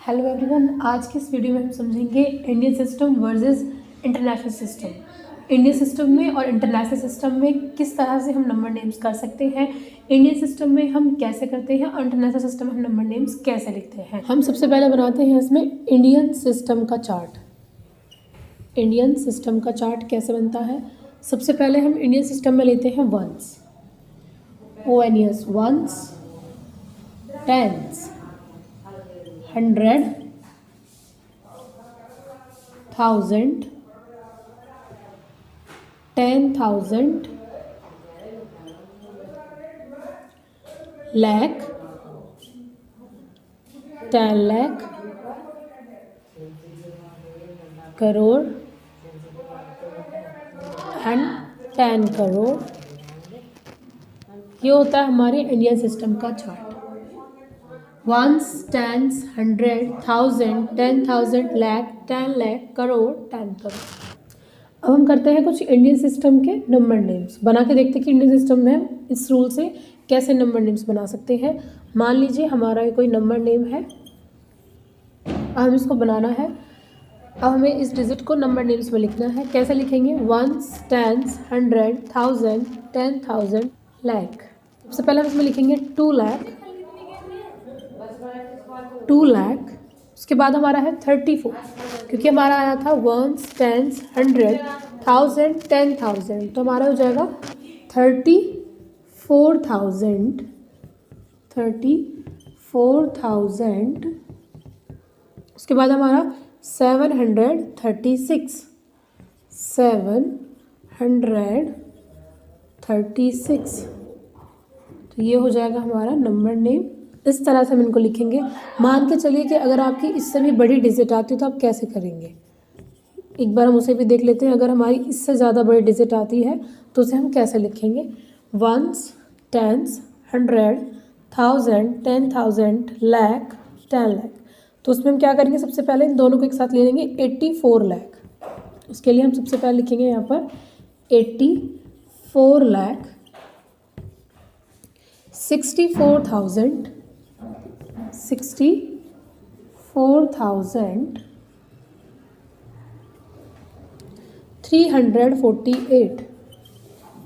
Hello everyone, आज की इस वीडियो में हम समझेंगे Indian system versus international system. Indian system में और इंटरनेशनल सिस्टम में किस तरह से हम नंबर नेम्स कर सकते हैं, इंडियन सिस्टम में हम कैसे करते हैं और इंटरनेशनल सिस्टम में हम नंबर नेम्स कैसे लिखते हैं। हम सबसे पहले बनाते हैं इसमें इंडियन सिस्टम का चार्ट। इंडियन सिस्टम का चार्ट कैसे बनता है? सबसे पहले हम इंडियन सिस्टम में लेते हैं ones, ONES, ones, tens, 100, 1000, 10,000, lakh, 10 lakh, crore and 10 crore. ये होता है हमारे इंडियन सिस्टम का chart. Ones, tens, 100, 1000, 10,000, lakh, 10 lakh, crore, 10 crore. अब हम करते हैं कुछ इंडियन सिस्टम के नंबर नेम्स, बना के देखते हैं कि इंडियन सिस्टम में हम इस रूल से कैसे नंबर नेम्स बना सकते हैं। मान लीजिए हमारा ये कोई नंबर नेम है, हम इसको बनाना है। अब हमें इस डिजिट को नंबर नेम्स में लिखना है। कैसे लिखेंगे? Ones, tens, 100, 1000, 10,000, lakh. सबसे पहले हम इसमें लिखेंगे 2 लाख, 2 लाख। उसके बाद हमारा है 34, क्योंकि हमारा आया था वंस, टेंस, 100, 1000, 10,000, तो हमारा हो जाएगा 34,000, 34,000। उसके बाद हमारा 736, 736, तो ये हो जाएगा हमारा नंबर नेम। इस तरह से हम इनको लिखेंगे। मान के चलिए कि अगर आपकी इससे भी बड़ी डिजिट आती है तो आप कैसे करेंगे, एक बार हम उसे भी देख लेते हैं। अगर हमारी इससे ज़्यादा बड़ी डिजिट आती है तो उसे हम कैसे लिखेंगे? Ones, tens, 100, 1000, 10,000, lakh, 10 lakh. तो उसमें हम क्या करेंगे? सबसे पहले इन दोनों को एक साथ ले लेंगे, 84 लाख। उसके लिए हम सबसे पहले लिखेंगे यहाँ पर 84 लाख, 64,000, 64,000, 348,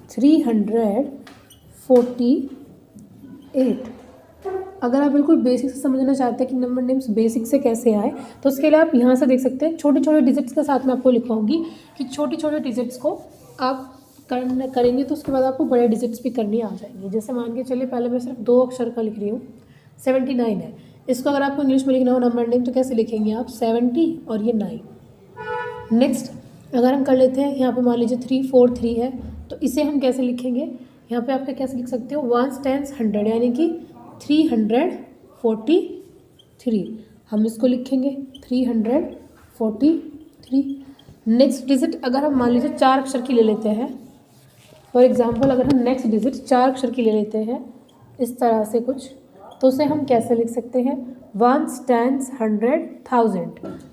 348। अगर आप बिल्कुल बेसिक से समझना चाहते हैं कि नंबर नेम्स बेसिक से कैसे आए, तो उसके लिए आप यहाँ से देख सकते हैं। छोटी छोटी डिजिट्स के साथ मैं आपको लिखवाऊंगी कि छोटी छोटी डिजिट्स को आप करेंगे तो उसके बाद आपको बड़े डिजिट्स भी करनी आ जाएंगी। जैसे मान के चलिए पहले मैं सिर्फ 2 अक्षर का लिख रही हूँ, 79 है। इसको अगर आपको इंग्लिश में लिखना हो नंबर नेम तो कैसे लिखेंगे आप? 70 और ये 9। नेक्स्ट अगर हम कर लेते हैं, यहाँ पे मान लीजिए 343 है, तो इसे हम कैसे लिखेंगे? यहाँ पे आपका कैसे लिख सकते हो? वंस, टेंस, 100, यानी कि 343। हम इसको लिखेंगे 343। नेक्स्ट डिजिट अगर हम मान लीजिए 4 अक्षर की ले लेते हैं, फॉर एग्जाम्पल अगर हम नेक्स्ट डिजिट 4 अक्षर की ले लेते हैं इस तरह से कुछ, तो उसे हम कैसे लिख सकते हैं? Ones, tens, 100, 1000।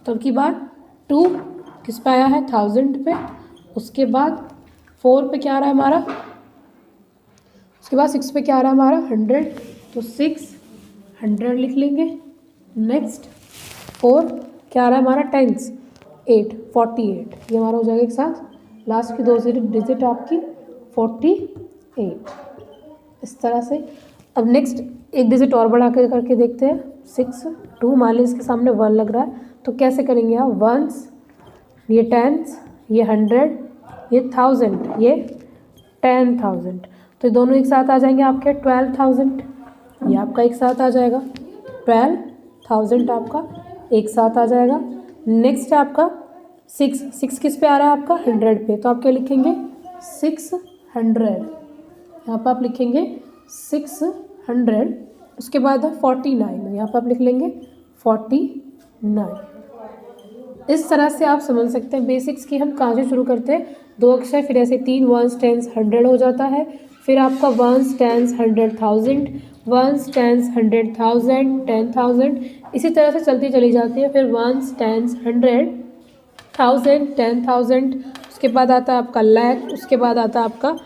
तो अब की बात 2 किस पे आया है? 1000 पे। उसके बाद 4 पे क्या आ रहा है हमारा? उसके बाद 6 पे क्या आ रहा है हमारा? 100, तो 600 लिख लेंगे। नेक्स्ट 4 क्या आ रहा है हमारा? टेंस, 8, 48, ये हमारा हो जाएगा एक साथ लास्ट की 2 डिजिट आपकी 48, इस तरह से। अब नेक्स्ट एक डिजिट और बढ़ा के करके देखते हैं, 6, 2, मान लीजिए इसके सामने 1 लग रहा है, तो कैसे करेंगे आप? वंस, ये टेंस, ये 100, ये 1000, ये 10,000, तो दोनों एक साथ आ जाएंगे आपके 12,000। ये आपका एक साथ आ जाएगा 12,000, आपका एक साथ आ जाएगा। नेक्स्ट है आपका 6 किस पे आ रहा है आपका? 100 पे, तो आप क्या लिखेंगे? 600। यहाँ पर आप लिखेंगे 600। उसके बाद है 49, यहाँ पर आप लिख लेंगे 49। इस तरह से आप समझ सकते हैं बेसिक्स की हम कहाँ से शुरू करते हैं। 2 अक्षर, फिर ऐसे 3 वंस, टेंस, 100 हो जाता है। फिर आपका वंस, टेंस, 100, 1000, वंस, टेंस, 100, 1000, 10,000, इसी तरह से चलती चली जाती है। फिर वंस, टेंस, 100, 1000, 10,000, उसके बाद आता है आपका लाख, उसके बाद आता है आपका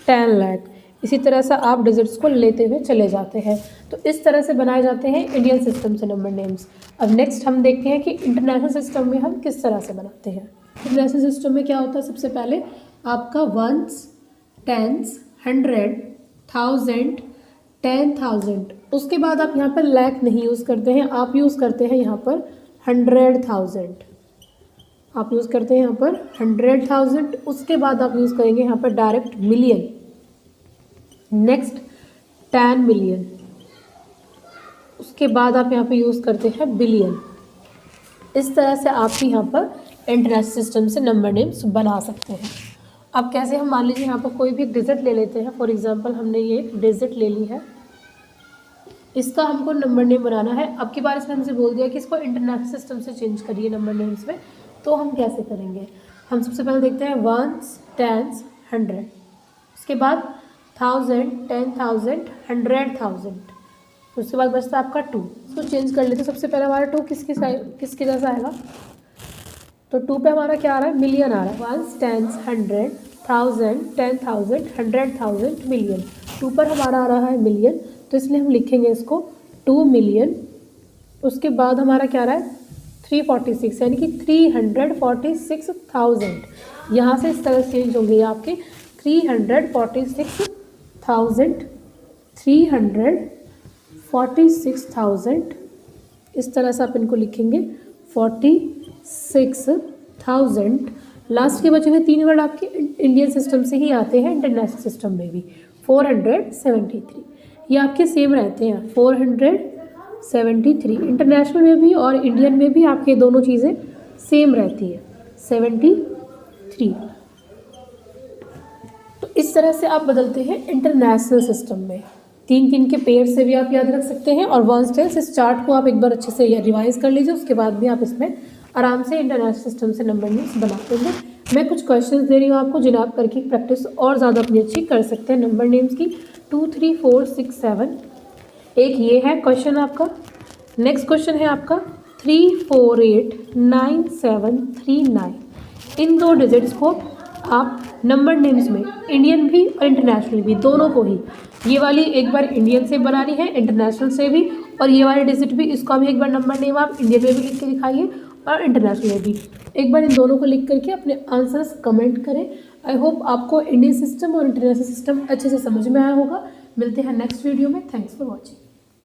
10 लाख। इसी तरह से आप डिजिट्स को लेते हुए चले जाते हैं। तो इस तरह से बनाए जाते हैं इंडियन सिस्टम से नंबर नेम्स। अब नेक्स्ट हम देखते हैं कि इंटरनेशनल सिस्टम में हम किस तरह से बनाते हैं। इंटरनेशनल सिस्टम में क्या होता है, सबसे पहले आपका वंस, टेंस, 100, 1000, 10,000, उसके बाद आप यहाँ पर लाख नहीं यूज़ करते हैं, आप यूज़ करते हैं यहाँ पर 100,000, आप यूज़ करते हैं यहाँ पर 100,000। उसके बाद आप यूज़ करेंगे यहाँ पर डायरेक्ट मिलियन, नेक्स्ट 10 मिलियन, उसके बाद आप यहाँ पे यूज़ करते हैं बिलियन। इस तरह से आप भी यहाँ पर इंटरनेशनल सिस्टम से नंबर नेम्स बना सकते हैं। अब कैसे, हम मान लीजिए यहाँ पर कोई भी एक डिजिट ले लेते हैं। फॉर एग्जांपल हमने ये एक डिजिट ले ली है, इसका हमको नंबर नेम बनाना है। अब की बार इसने हमसे बोल दिया कि इसको इंटरनेशनल सिस्टम से चेंज करिए नंबर नेम्स में, तो हम कैसे करेंगे। हम सबसे पहले देखते हैं वंस, टेंस, 100, उसके बाद 1000, 10,000, 100,000, उसके बाद बचता है आपका 2। इसको चेंज कर लेते। सबसे पहले हमारा 2 किसके जैसा आएगा, तो 2 पे हमारा क्या आ रहा है, मिलियन आ रहा है। Once, tens, 100, 1000, 10,000, 100,000, million. 2 पर हमारा आ रहा है मिलियन, तो इसलिए हम लिखेंगे इसको 2 मिलियन। उसके बाद हमारा क्या आ रहा है 346, यानी कि 346,000। यहाँ से इस तरह चेंज होंगे आपके 346,000, 346,000, इस तरह से आप इनको लिखेंगे 46,000। लास्ट के बचे हुए 3 वर्ड आपके इंडियन सिस्टम से ही आते हैं, इंटरनेशनल सिस्टम में भी 473, ये आपके सेम रहते हैं 473। इंटरनेशनल में भी और इंडियन में भी आपके दोनों चीज़ें सेम रहती है 73। तो इस तरह से आप बदलते हैं इंटरनेशनल सिस्टम में। 3 के पेयर से भी आप याद रख सकते हैं, और वंस, टेंस, इस चार्ट को आप एक बार अच्छे से रिवाइज कर लीजिए, उसके बाद भी आप इसमें आराम से इंटरनेशनल सिस्टम से नंबर नेम्स बनाते हैं। मैं कुछ क्वेश्चंस दे रही हूँ आपको, जिन्हें आप करके प्रैक्टिस और ज़्यादा अपनी अच्छी कर सकते हैं नंबर नेम्स की। 2, 3, 4, 6, 7, एक ये है क्वेश्चन आपका। नेक्स्ट क्वेश्चन है आपका 3, 4, 8, 9, 7, 3, 9। इन 2 डिजिट्स को आप नंबर नेम्स में इंडियन भी और इंटरनेशनल भी, दोनों को ही, ये वाली एक बार इंडियन से बनानी है, इंटरनेशनल से भी, और ये वाली डिजिट भी, इसका भी एक बार नंबर नेम आप इंडियन में भी लिख के दिखाइए और इंटरनेशनल में भी। एक बार इन दोनों को लिख करके अपने आंसर्स कमेंट करें। आई होप आपको इंडियन सिस्टम और इंटरनेशनल सिस्टम अच्छे से समझ में आया होगा। मिलते हैं नेक्स्ट वीडियो में। Thanks for watching.